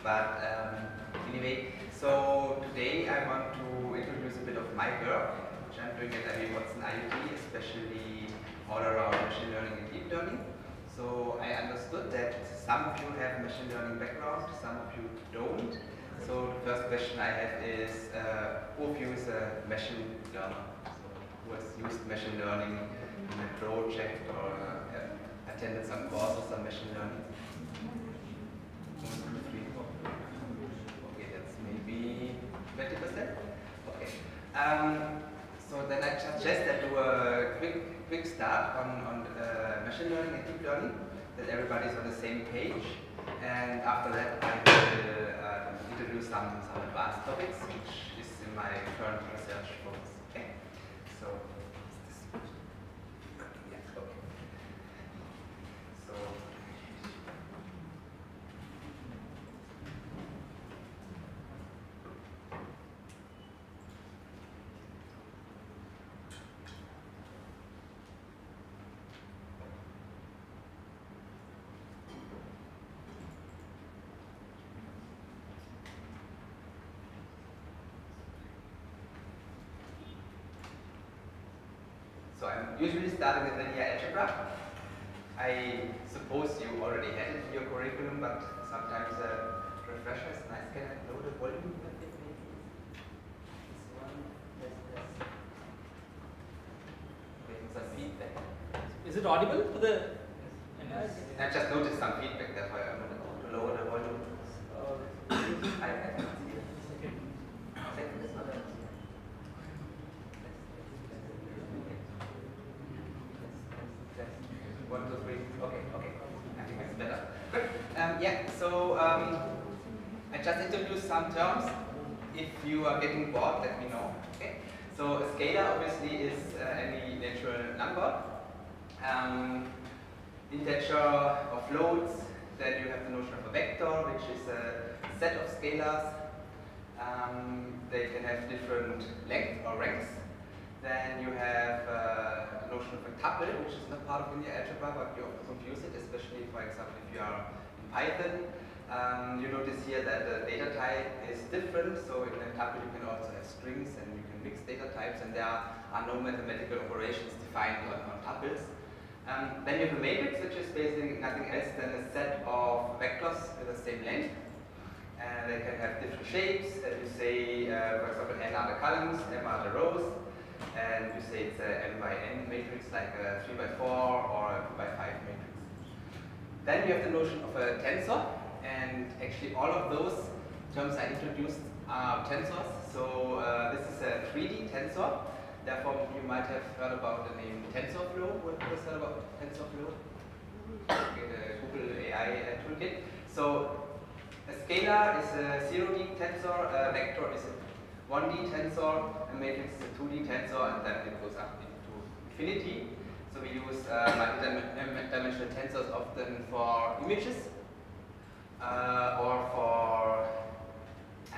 But anyway, so today I want to introduce a bit of my work, which I'm doing at IBM Watson IoT, especially all around machine learning and deep learning. So I understood that some of you have machine learning background, some of you don't. So the first question I have is, who of you is a machine learner? So who has used machine learning in a project or attended some courses on machine learning? 1, 2, 3, 4. Okay, that's maybe 20%. Okay. So then I suggest that do a quick start on machine learning and deep learning, that everybody's on the same page. And after that, I will introduce some advanced topics, which is in my current research focus. Okay. So yeah, okay. So I'm usually starting with linear algebra. I suppose you already had it in your curriculum, but sometimes a refresher is nice. Can I load the volume a bit maybe? This one, yes. Getting some feedback. Is it audible to the? I just noticed some feedback, that's why I wanted to lower the volume. I can't see it. Okay. Second is not there. 1, 2, 3. Okay. I think it's better. Good. Yeah. So I just introduced some terms. If you are getting bored, let me know. Okay. So a scalar obviously is any natural number. Integer or floats. Then you have the notion of a vector, which is a set of scalars. They can have different length or ranks. Then you have the notion of a tuple, which is not part of linear algebra, but you often confuse it, especially, for example, if you are in Python. You notice here that the data type is different, so in a tuple you can also have strings and you can mix data types, and there are no mathematical operations defined on tuples. Then you have a matrix, which is basically nothing else than a set of vectors with the same length. And they can have different shapes, and you say, for example, n are the columns, m are the rows. And you say it's a m by n matrix, like a 3 by 4 or a 2 by 5 matrix. Then you have the notion of a tensor, and actually all of those terms I introduced are tensors. So this is a 3D tensor. Therefore, you might have heard about the name TensorFlow. What was heard about TensorFlow? Okay, the Google AI toolkit. So a scalar is a 0D tensor, a vector is a 1D tensor, a matrix is a 2D tensor, and then it goes up into infinity. So we use multi-dimensional tensors often for images or for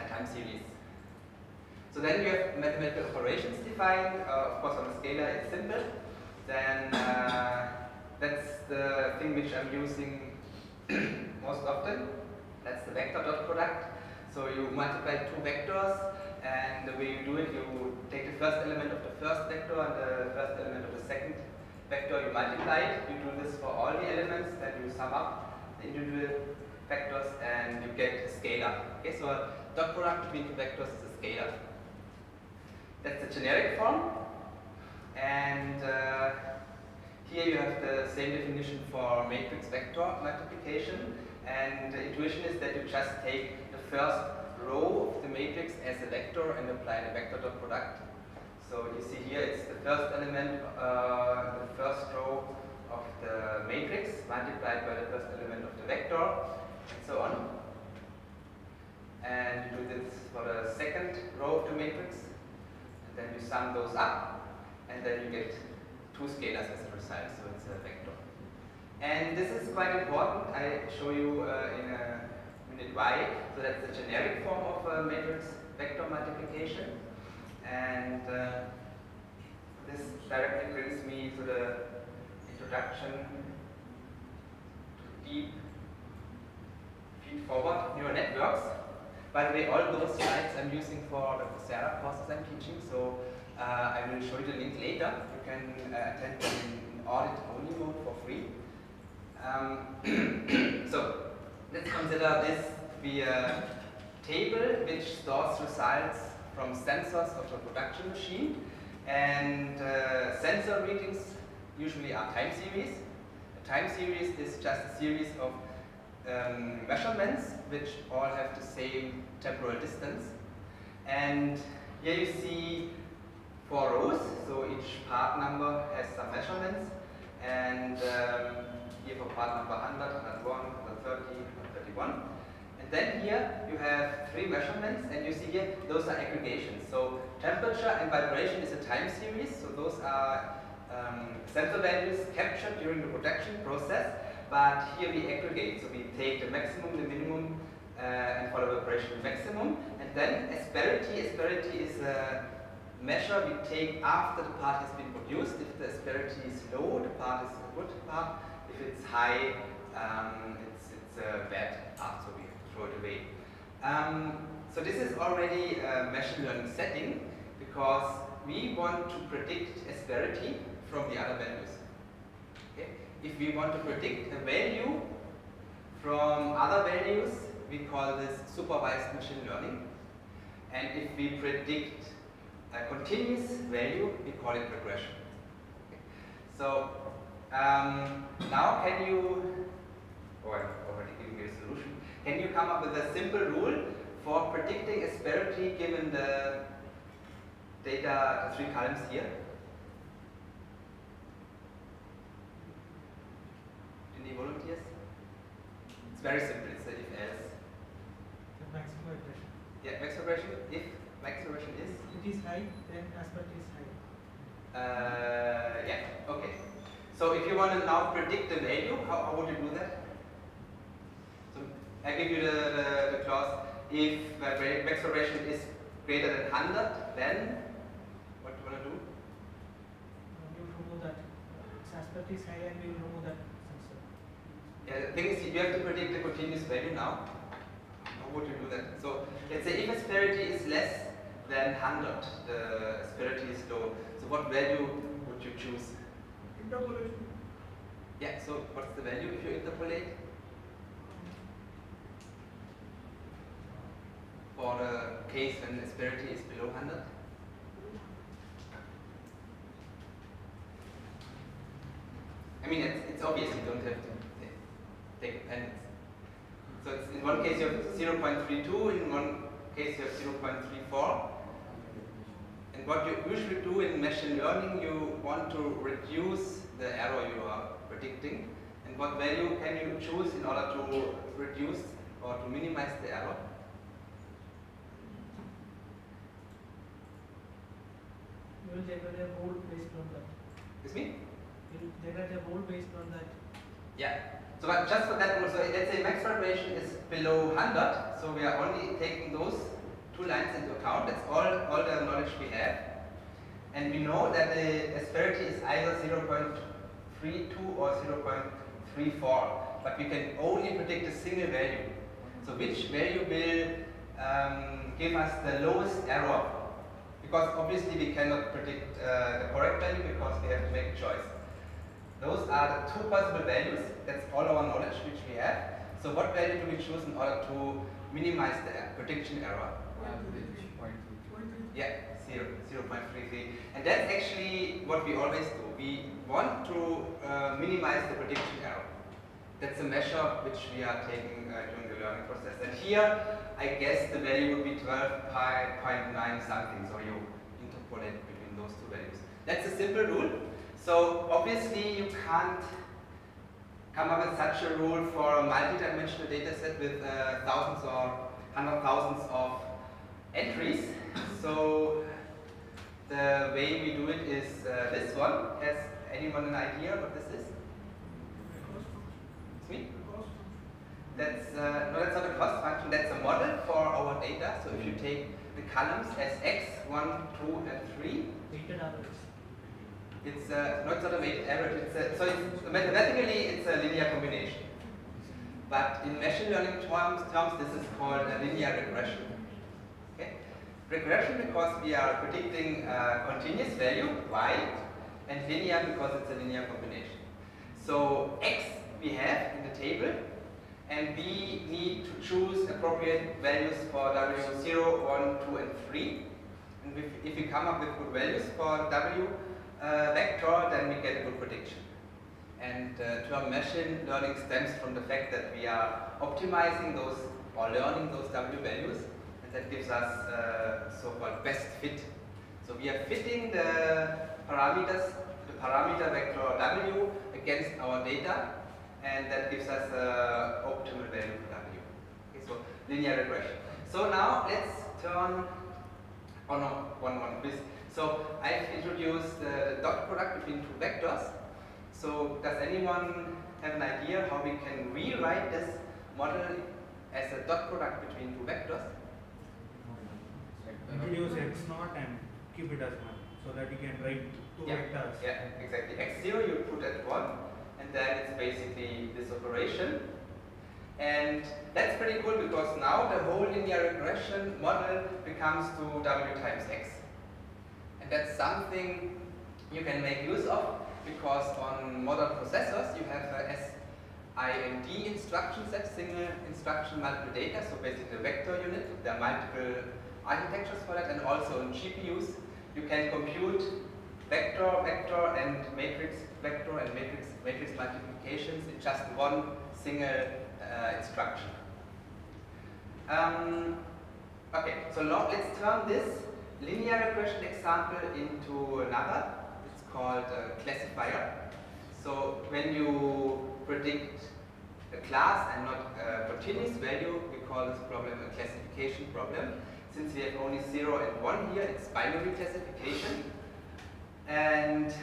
time series. So then you have mathematical operations defined. Of course, on a scalar it's simple. Then that's the thing which I'm using most often. That's the vector dot product. So you multiply two vectors. And the way you do it, you take the first element of the first vector and the first element of the second vector, you multiply it. You do this for all the elements, then you sum up the individual vectors and you get a scalar. Okay, so a dot product between two vectors is a scalar. That's the generic form. And here you have the same definition for matrix vector multiplication. And the intuition is that you just take the first row of the matrix as a vector and apply the vector dot product. So you see here it's the first element, the first row of the matrix multiplied by the first element of the vector, and so on. And you do this for the second row of the matrix, and then you sum those up, and then you get two scalars as a result, so it's a vector. And this is quite important. I show you in a minute why. So that's the generic form of matrix vector multiplication. And this directly brings me to the introduction to deep feed-forward neural networks. By the way, all those slides I'm using for the Coursera courses I'm teaching, so I will show you the link later. You can attend them in audit-only mode for free. So let's consider this to be a table which stores results from sensors of the production machine, and sensor readings usually are time series. A time series is just a series of measurements which all have the same temporal distance. And here you see 4 rows, so each part number has some measurements, and here for part number 100, 101, 130, 131. And then here you have 3 measurements, and you see here those are aggregations. So temperature and vibration is a time series, so those are sensor values captured during the production process, but here we aggregate, so we take the maximum, the minimum, and for the vibration the maximum. And then asperity is a measure we take after the part has been produced. If the asperity is low, the part is a good part. If it's high, it's a bad part, so we throw it away. So this is already a machine learning setting, because we want to predict asperity from the other values. Okay? If we want to predict a value from other values, we call this supervised machine learning. And if we predict a continuous value, we call it regression. Okay? So now can you, or I'm already giving you a solution, can you come up with a simple rule for predicting asperity given the data, the 3 columns here? Any volunteers? It's very simple, it's a if-else. The maximum regression. Yeah, max regression. If max regression is? It is high, then asperity is high. Yeah, okay. So if you want to now predict the value, how would you do that? So I give you the clause, if max regression is greater than 100, then what do you want to do? You remove that. Its asperity is high, and we will remove that sensor. Yeah, the thing is, you have to predict the continuous value now. How would you do that? So let's say if asperity is less than 100, the asperity is low. So what value would you choose? Interpolation. Yeah, so what's the value if you interpolate? For the case when asperity is below 100? I mean, it's obvious, you don't have to take dependence. So it's, in one case you have 0.32, in one case you have 0.34. And what you usually do in machine learning, you want to reduce the error you are predicting. And what value can you choose in order to reduce or to minimize the error? You will generate a rule based on that. Excuse me? You will generate a rule based on that. Yeah. So but just for that rule, so let's say max vibration is below 100, so we are only taking those 2 lines into account. That's all the knowledge we have. And we know that the asperity is either 0.32 or 0.34, but we can only predict a single value. So which value will give us the lowest error? Because obviously we cannot predict the correct value because we have to make a choice. Those are the 2 possible values. That's all our knowledge which we have. So what value do we choose in order to minimize the prediction error? Yeah, 0.33. And that's actually what we always do. We want to minimize the prediction error. That's a measure which we are taking during the learning process. And here, I guess the value would be 12.9 something. So you interpolate between those 2 values. That's a simple rule. So obviously you can't come up with such a rule for a multi-dimensional data set with thousands or 100,000s of entries. So the way we do it is this one. Has anyone an idea what this is? It's me? That's no, that's not a cost function. That's a model for our data. So if you take the columns as x, 1, 2, and 3. Weighted average. It's not sort of weighted average. So it's mathematically it's a linear combination. but in machine learning terms this is called a linear regression. Okay? Regression because we are predicting a continuous value, y, and linear because it's a linear combination. So x we have in the table, and we need to choose appropriate values for w 0, 1, 2, and 3. And if we come up with good values for w vector, then we get a good prediction. And the term machine learning stems from the fact that we are optimizing those or learning those w values, and that gives us so-called best fit. So we are fitting the parameters, the parameter vector w against our data, and that gives us optimal value for w. Okay, so linear regression. So now let's turn one please. So I've introduced the dot product between two vectors. So does anyone have an idea how we can rewrite this model as a dot product between two vectors? Introduce x0 and keep it as 1, so that you can write two vectors. Yeah, exactly. x0 you put at 1, and then it's basically this operation. And that's pretty cool because now the whole linear regression model becomes to w times x. And that's something you can make use of because on modern processors you have a SIMD instruction set, single instruction multiple data, so basically the vector unit. There are multiple architectures for that, and also on GPUs you can compute vector, and matrix, vector and matrix multiplications in just one single instruction. Okay, so let's turn this linear regression example into another. It's called a classifier. So when you predict a class and not a continuous value, we call this problem a classification problem. Since we have only 0 and 1 here, it's binary classification. And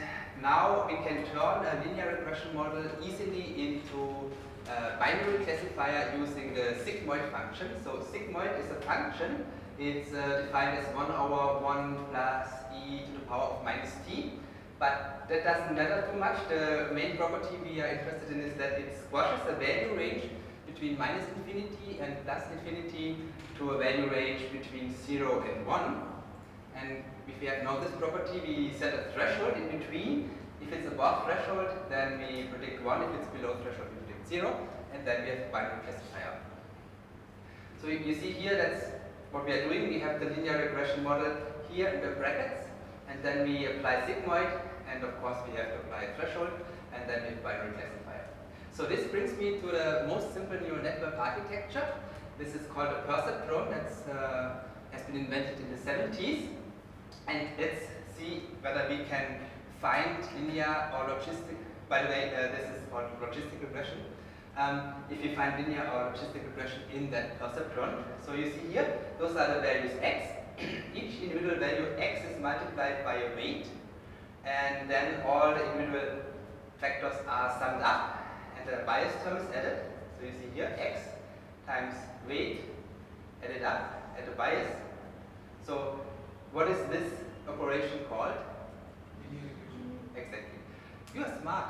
now we can turn a linear regression model easily into a binary classifier using the sigmoid function. So sigmoid is a function. It's defined as 1 over 1 plus e to the power of minus t. But that doesn't matter too much. The main property we are interested in is that it squashes a value range between minus infinity and plus infinity to a value range between 0 and 1. And if we have now this property, we set a threshold in between. If it's above threshold, then we predict 1. If it's below threshold, we predict 0. And then we have a binary classifier. So you see here, that's what we are doing. We have the linear regression model here in the brackets. And then we apply sigmoid. And of course, we have to apply a threshold. And then we have binary classifier. So this brings me to the most simple neural network architecture. This is called a perceptron. That's has been invented in the 70s. And let's see whether we can find linear or logistic. By the way, this is called logistic regression. If you find linear or logistic regression in that perceptron. So you see here, those are the values x. Each individual value x is multiplied by a weight. And then all the individual factors are summed up. And the bias term is added. So you see here, x times weight added up at the bias. So what is this operation called? Exactly. You are smart.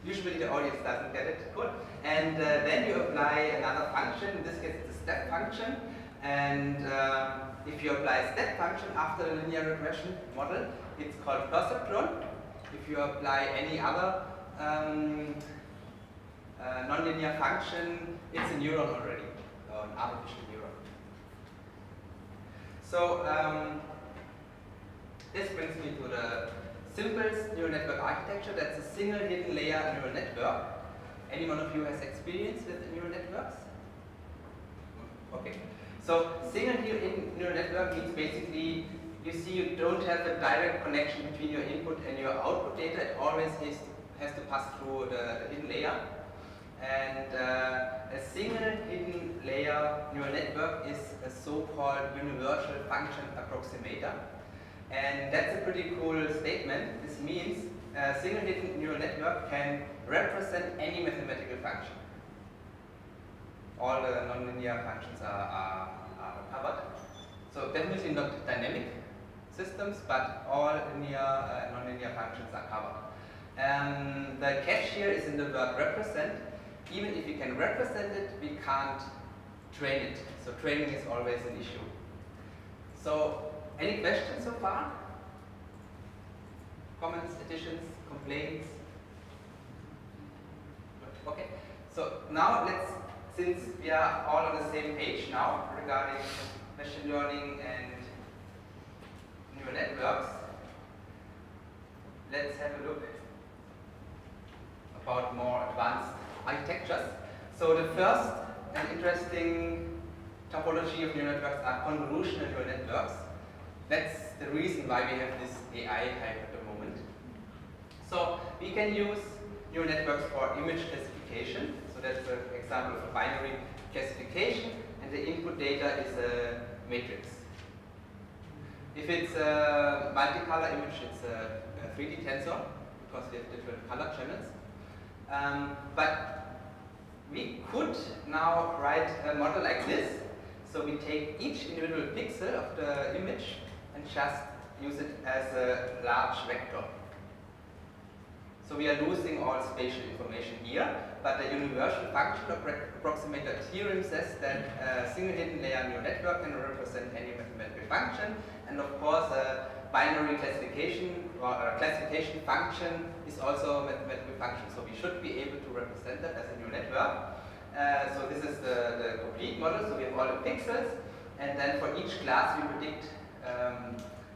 Usually the audience doesn't get it. Good. And then you apply another function. In this case, it's a step function. And if you apply a step function after the linear regression model, it's called perceptron. If you apply any other nonlinear function, it's a neuron already, or an artificial neuron. So this brings me to the simplest neural network architecture. That's a single hidden layer neural network. Any one of you has experience with neural networks? Okay. So single hidden neural network means basically you see you don't have a direct connection between your input and your output data. It always has to pass through the hidden layer. And a single hidden layer neural network is a so-called universal function approximator. And that's a pretty cool statement. This means a single hidden neural network can represent any mathematical function. All the nonlinear functions are covered. So definitely not dynamic systems, but all linear and nonlinear functions are covered. The catch here is in the word represent. even if we can represent it, we can't train it. So training is always an issue. So any questions so far? Comments, additions, complaints? Okay, so now since we are all on the same page now regarding machine learning and neural networks, let's have a look about more advanced architectures. So the first and interesting topology of neural networks are convolutional neural networks. That's the reason why we have this AI hype at the moment. So we can use neural networks for image classification. So that's an example of a binary classification, and the input data is a matrix. If it's a multicolor image, it's a 3D tensor, because we have different color channels. But we could now write a model like this. So we take each individual pixel of the image and just use it as a large vector. So we are losing all spatial information here, but the universal function approximator theorem says that a single hidden layer neural network can represent any mathematical function, and of course a binary classification or a classification function is also a mathematical function. So we should be able to represent that as a neural network. So this is the complete model. So we have all the pixels, and then for each class we predict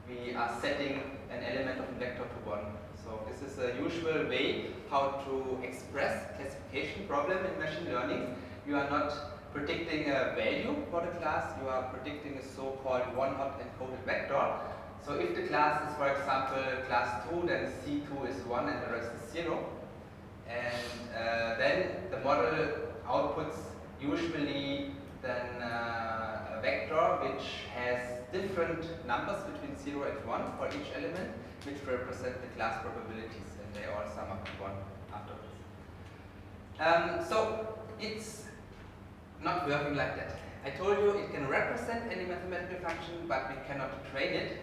we are setting an element of a vector to 1. So this is a usual way how to express classification problem in machine learning. You are not predicting a value for the class, you are predicting a so-called one-hot encoded vector. So if the class is, for example, class 2, then C2 is 1 and the rest is 0. And then the model outputs usually then a vector which has different numbers between 0 and 1 for each element, which represent the class probabilities, and they all sum up to 1 afterwards. So it's not working like that. I told you it can represent any mathematical function, but we cannot train it.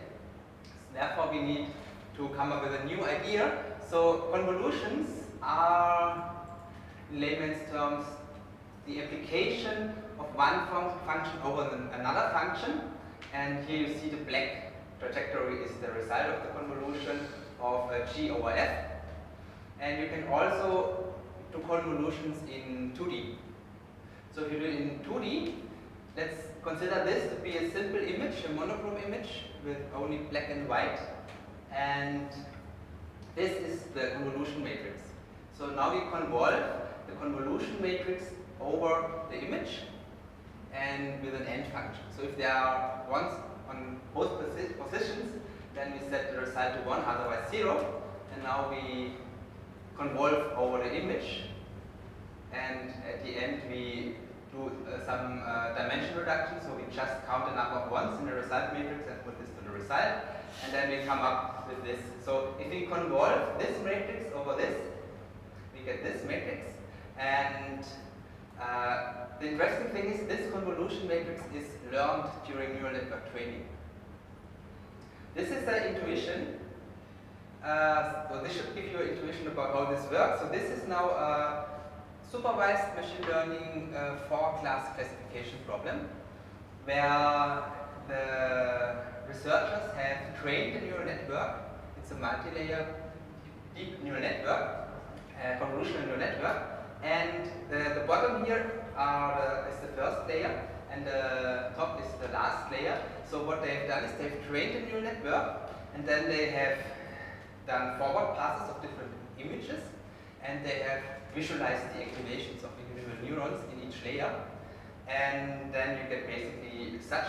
Therefore, we need to come up with a new idea. So convolutions are, in layman's terms, the application of one function over another function. And here you see the black trajectory is the result of the convolution of G over F. And you can also do convolutions in 2D. So if you do it in 2D, let's consider this to be a simple image, a monochrome image with only black and white. And this is the convolution matrix. So now we convolve the convolution matrix over the image and with an end function. So if there are ones on both positions, then we set the result to 1, otherwise 0. And now we convolve over the image, and at the end we do some dimension reduction. So we just count the number of ones in the result matrix and put this to the result, and then we come up with this. So if we convolve this matrix over this, we get this matrix. And the interesting thing is this convolution matrix is learned during neural network training. This is the intuition. So this should give you an intuition about how this works. So this is now a supervised machine learning 4-class classification problem, where the researchers have trained a neural network. It's a multi-layer deep neural network, convolutional neural network. And the bottom here is the first layer, and the top is the last layer. So what they have done is they have trained a neural network, and then they have done forward passes of different images, and they have visualized the activations of individual neurons in each layer. And then you get basically such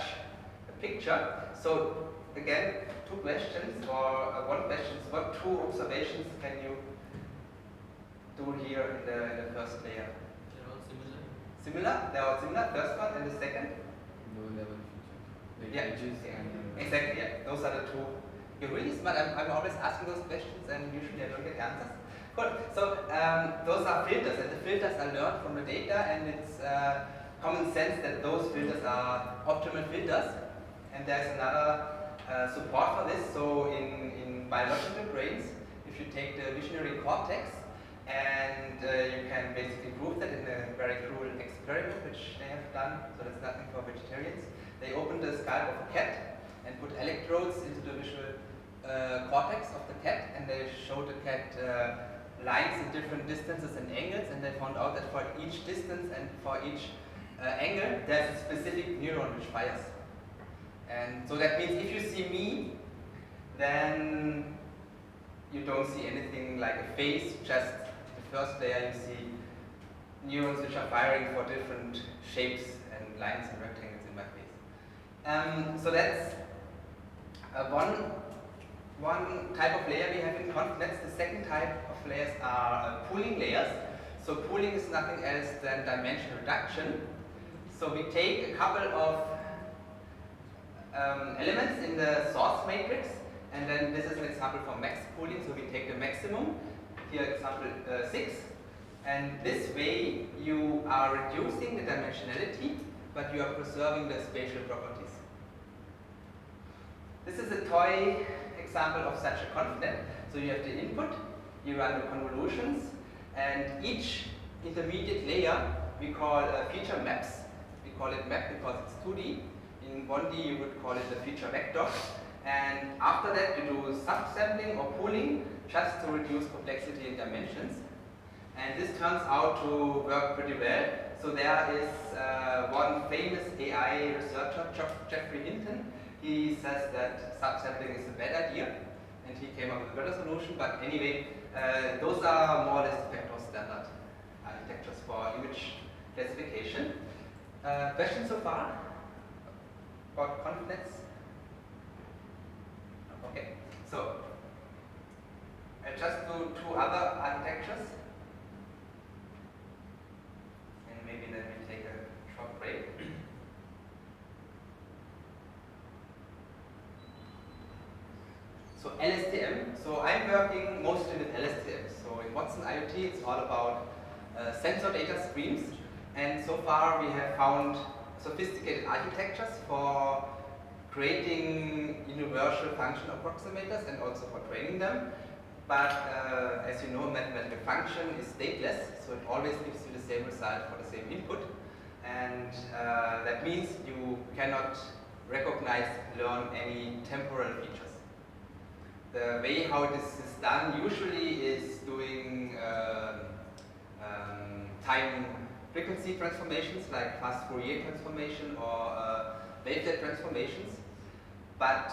a picture. So again, 2 questions, or 1 question is what 2 observations can you do here in the first layer? They're all similar. Similar? They are all similar, first one and the second? No level feature. Like Yeah, edges yeah. Exactly, yeah. Those are the 2. You're really smart. I'm always asking those questions, and usually I don't get answers. Cool. So those are filters, and the filters are learned from the data, and it's common sense that those filters are optimal filters. And there's another support for this. So in biological brains, if you take the visionary cortex, and you can basically prove that in which they have done, so that's nothing for vegetarians. They opened the scalp of a cat and put electrodes into the visual cortex of the cat, and they showed the cat lines in different distances and angles, and they found out that for each distance and for each angle, there's a specific neuron which fires. And so that means if you see me, then you don't see anything like a face, just the first layer you see neurons which are firing for different shapes and lines and rectangles in my face. So that's one type of layer we have in ConfNets. The second type of layers are pooling layers. So pooling is nothing else than dimension reduction. So we take a couple of elements in the source matrix, and then this is an example for max pooling. So we take the maximum, here example 6, and this way you are reducing the dimensionality, but you are preserving the spatial properties. This is a toy example of such a ConfNet. So you have the input, you run the convolutions, and each intermediate layer we call feature maps. We call it map because it's 2D. In 1D you would call it the feature vector. And after that you do subsampling or pooling just to reduce complexity in dimensions. And this turns out to work pretty well. So there is one famous AI researcher, Geoffrey Hinton. He says that subsampling is a bad idea, and he came up with a better solution. But anyway, those are more or less de facto standard architectures for image classification. Questions so far about ConfNets? Okay, so I'll just do 2 other architectures, and maybe then we take a short break. So LSTM, so I'm working mostly with LSTM. So in Watson IoT it's all about sensor data streams, and so far we have found sophisticated architectures for creating universal function approximators and also for training them. But as you know, mathematical function is stateless, so it always gives you the same result for the same input, and that means you cannot recognize, learn any temporal features. The way how this is done usually is doing time frequency transformations like fast Fourier transformation or wavelet transformations, but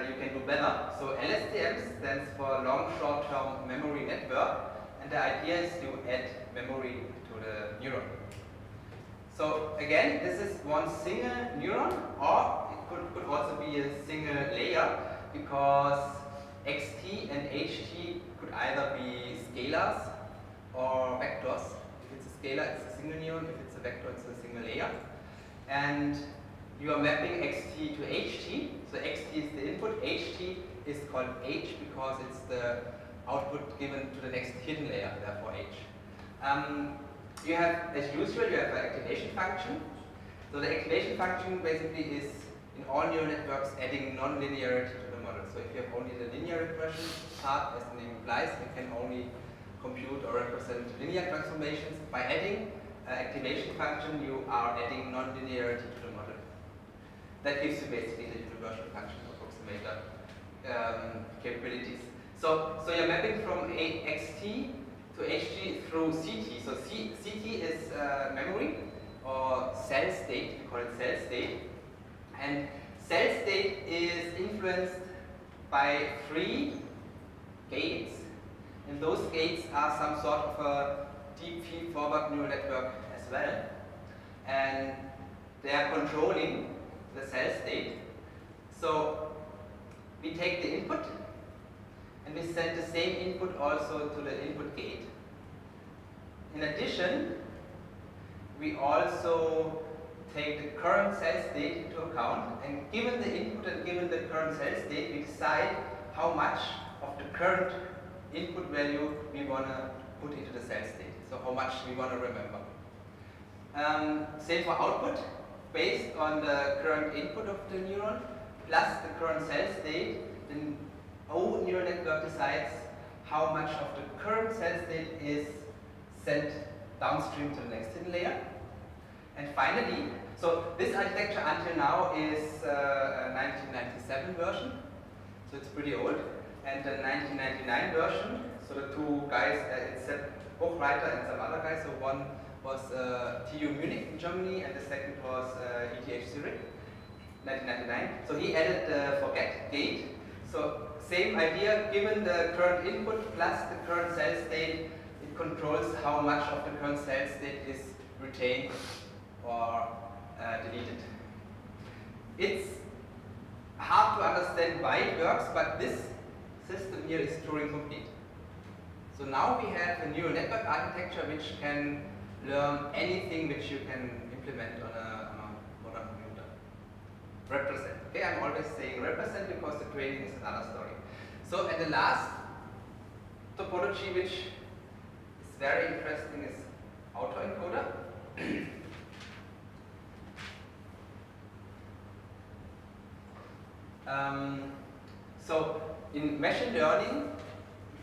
you can do better. So LSTM stands for long short-term memory network, and the idea is to add memory to the neuron. So again, this is one single neuron, or it could also be a single layer, because xt and ht could either be scalars or vectors. If it's a scalar, it's a single neuron. If it's a vector, it's a single layer. And you are mapping xt to ht. So xt is the input, ht is called h because it's the output given to the next hidden layer, therefore h. You have, as usual, you have an activation function. So the activation function basically is, in all neural networks, adding non-linearity to the model. So if you have only the linear regression part, as the name implies, you can only compute or represent linear transformations. By adding activation function, you are adding non-linearity to the model. That gives you basically the universal function approximator capabilities. So you're mapping from xt to ht through ct. So ct is memory or cell state. We call it cell state, and cell state is influenced by 3 gates, and those gates are some sort of a deep feed-forward neural network as well, and they are controlling the cell state. So we take the input and we send the same input also to the input gate. In addition, we also take the current cell state into account, and given the input and given the current cell state, we decide how much of the current input value we want to put into the cell state, so how much we want to remember. Same for output, based on the current input of the neuron plus the current cell state, then our neural network decides how much of the current cell state is sent downstream to the next hidden layer, And finally, so this architecture until now is a 1997 version, so it's pretty old. And the 1999 version, so the two guys, it's Sepp Hochreiter and some other guys, so one was TU Munich in Germany and the second was ETH Zurich, 1999. So he added the forget gate. So same idea, given the current input plus the current cell state, it controls how much of the current cell state is retained or deleted. It's hard to understand why it works, but this system here is Turing complete. So now we have a neural network architecture which can learn anything which you can implement on a modern computer. Represent. Okay, I'm always saying represent because the training is another story. So, and the last topology which is very interesting is autoencoder. So in machine learning,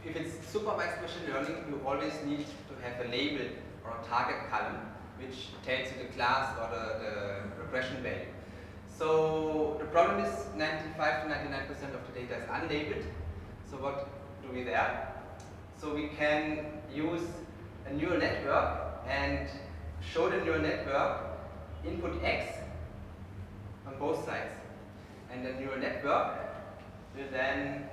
if it's supervised machine learning, you always need to have a label or a target column which tells you the class or the regression value. So the problem is 95 to 99% of the data is unlabeled. So what do we there? So we can use a neural network and show the neural network input X on both sides. And the neural network will then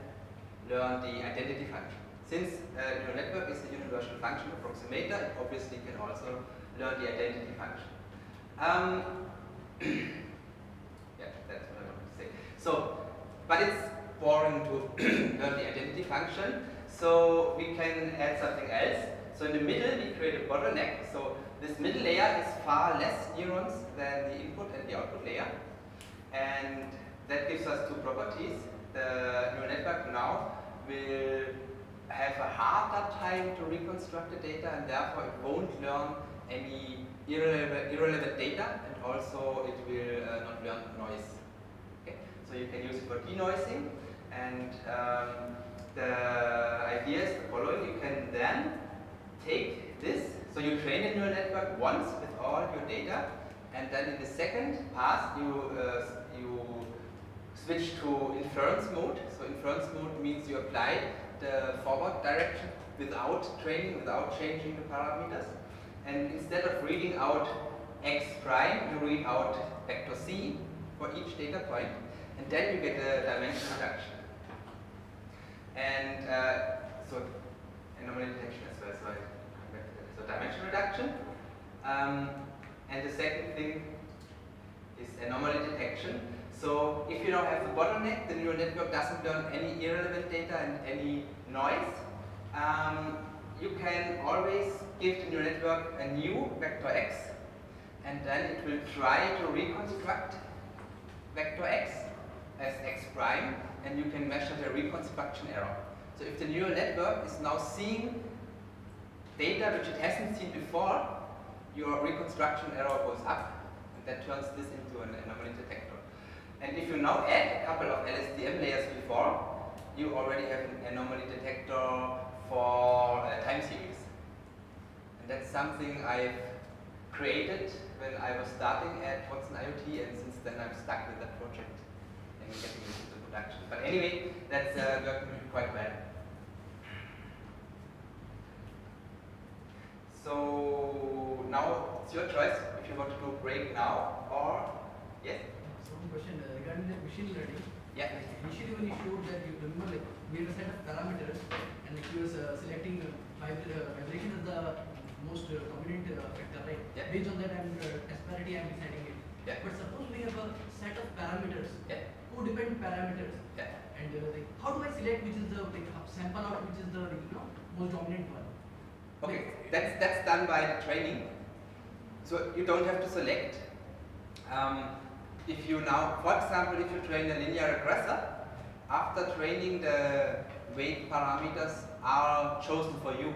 learn the identity function. Since a neural network is a universal function approximator, it obviously can also learn the identity function. Yeah, that's what I wanted to say. So, but it's boring to learn the identity function, so we can add something else. So in the middle, we create a bottleneck. So this middle layer is far less neurons than the input and the output layer, and that gives us two properties. The neural network now will have a harder time to reconstruct the data, and therefore it won't learn any irrelevant data, and also it will not learn noise. Okay? So you can use it for denoising, and the idea is the following. You can then take this, so you train a neural network once with all your data, and then in the second pass you switch to inference mode. So inference mode means you apply the forward direction without training, without changing the parameters. And instead of reading out x prime, you read out vector c for each data point, and then you get a dimension reduction. And so anomaly detection as well. So I come back to that. So dimension reduction. And the second thing is anomaly detection. So if you now have the bottleneck, the neural network doesn't learn any irrelevant data and any noise. You can always give the neural network a new vector x, and then it will try to reconstruct vector x as x prime, and you can measure the reconstruction error. So if the neural network is now seeing data which it hasn't seen before, your reconstruction error goes up, and that turns this into an anomaly detector. And if you now add a couple of LSTM layers before, you already have an anomaly detector for time series. And that's something I've created when I was starting at Watson IoT, and since then I'm stuck with that project and getting it into production. But anyway, that's working quite well. So now it's your choice if you want to do break now or yes? So one question regarding the machine learning. Yeah. Like initially when you showed that, you remember like we had a set of parameters, and like you was selecting vibration as the most dominant factor, right? Yeah. Based on that, asperity I'm deciding it. Yeah. But suppose we have a set of parameters, Yeah. codependent parameters, Yeah. and like how do I select which is the like sample out which is the most dominant one? Okay, that's done by the training. So you don't have to select. If you now, for example, if you train a linear regressor, after training the weight parameters are chosen for you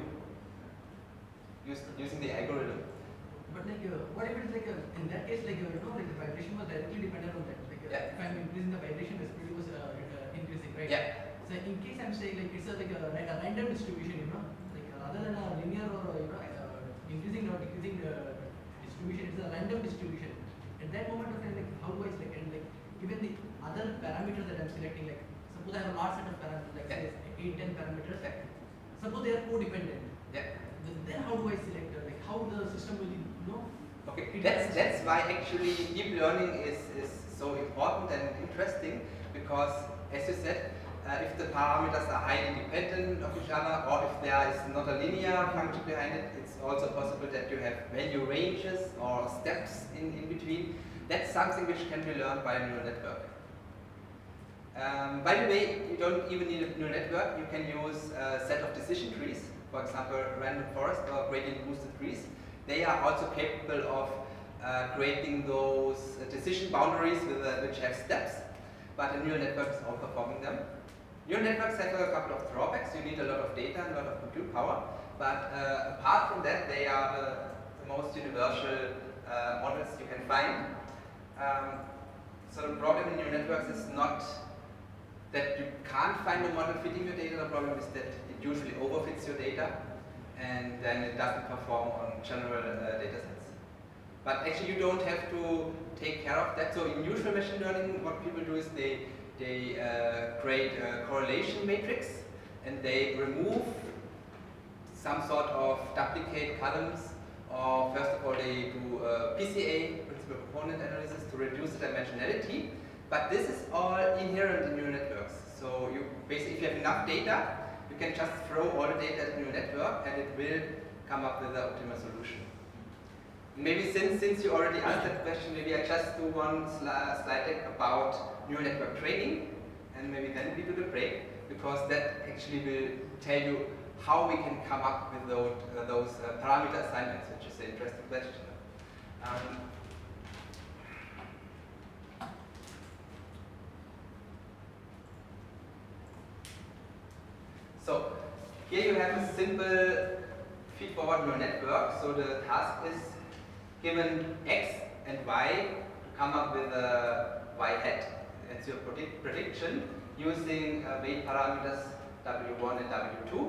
using the algorithm. But like, what if it's like in that case, like like the vibration was directly dependent on that. Like Yeah. if I'm increasing the vibration, the speed was increasing, right? Yeah. So in case I'm saying like it's like a random distribution, like rather than a linear or increasing or decreasing distribution, distribution, it's a random distribution. At that moment of time, like how do I select, and like even the other parameters that I'm selecting, like suppose I have a large set of parameters, like say 8-10 parameters, suppose they are codependent. Then how do I select, like how the system will know? Okay, that's why actually deep learning is so important and interesting, because as you said, if the parameters are highly dependent of each other, or if there is not a linear function behind it, it's also possible that you have value ranges or steps in between. That's something which can be learned by a neural network. By the way, you don't even need a neural network. You can use a set of decision trees, for example, random forest or gradient boosted trees. They are also capable of creating those decision boundaries which have steps, but a neural network is outperforming them. Neural networks have a couple of drawbacks. You need a lot of data and a lot of compute power, but apart from that, they are the most universal models you can find. So the problem in neural networks is not that you can't find a model fitting your data. The problem is that it usually overfits your data, and then it doesn't perform on general data sets. But actually, you don't have to take care of that. So in usual machine learning, what people do is they create a correlation matrix, and they remove some sort of duplicate columns, or first of all they do PCA, principal component analysis, to reduce the dimensionality. But this is all inherent in neural networks. So you basically, if you have enough data, you can just throw all the data at the neural network, and it will come up with the optimal solution. Maybe since you already asked that question, maybe I just do one slide deck about neural network training, and maybe then we do the break, because that actually will tell you how we can come up with those parameter assignments, which is an interesting question. So here you have a simple feed-forward neural network. So the task is given x and y to come up with a y hat. That's your prediction using weight parameters w1 and w2.